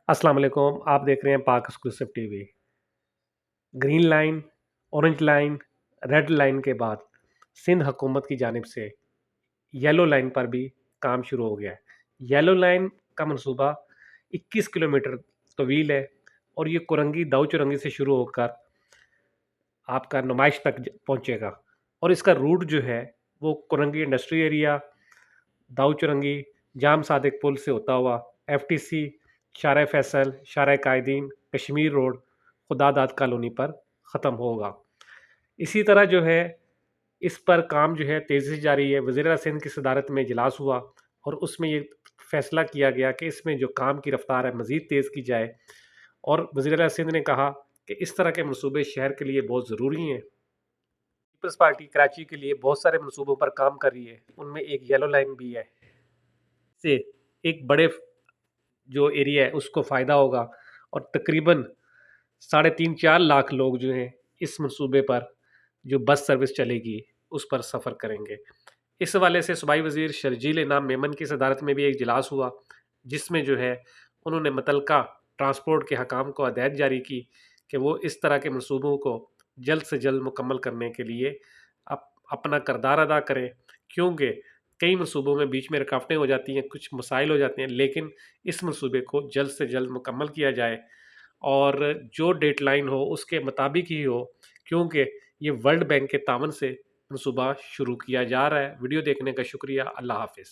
अस्सलाम वालेकुम। आप देख रहे हैं पाक exclusive TV. Green line, orange line, red line के बाद सिंध हुकूमत की जानिब से येलो लाइन पर भी काम शुरू हो गया है। येलो लाइन का मंसूबा 21 किलोमीटर तवील है और ये कुरंगी दाऊ चुरंगी से शुरू होकर आपका नुमाइश तक पहुंचेगा। और इसका रूट जो है वो कुरंगी इंडस्ट्री एरिया, दाऊ चुरंगी, जाम सादिक पुल से होता हुआ एफटीसी, शारा फैसल, शारा कायदीन, कश्मीर रोड, खुदादाद कॉलोनी पर ख़त्म होगा। इसी तरह जो है इस पर काम जो है तेज़ी से जारी है। वज़ीर आला सिंध की सदारत में इजलास हुआ और उसमें ये फैसला किया गया कि इसमें जो काम की रफ्तार है मज़ीद तेज़ की जाए। और वज़ीर आला सिंध ने कहा कि इस तरह के मनसूबे शहर के लिए बहुत ज़रूरी हैं। पीपल्स पार्टी कराची के लिए बहुत सारे मनसूबों पर काम कर रही है, उनमें एक येलो लाइन भी है। से एक बड़े जो एरिया है उसको फ़ायदा होगा और तकरीबन 3.5-4 लाख लोग जो हैं इस मंसूबे पर जो बस सर्विस चलेगी उस पर सफ़र करेंगे। इस हवाले से सूबाई वज़ीर शर्जील इनाम मेमन की सदारत में भी एक इजलास हुआ, जिसमें जो है उन्होंने मुतलका ट्रांसपोर्ट के हकाम को हदायत जारी की कि वो इस तरह के मंसूबों को जल्द से जल्द मुकम्मल करने के लिए अपना किरदार अदा करें, क्योंकि कई मंसूबों में बीच में रुकावटें हो जाती हैं, कुछ मसाइल हो जाते हैं, लेकिन इस मंसूबे को जल्द से जल्द मुकम्मल किया जाए और जो डेडलाइन हो उसके मुताबिक ही हो, क्योंकि ये वर्ल्ड बैंक के तावन से मंसूबा शुरू किया जा रहा है। वीडियो देखने का शुक्रिया। अल्लाह हाफ़िज़।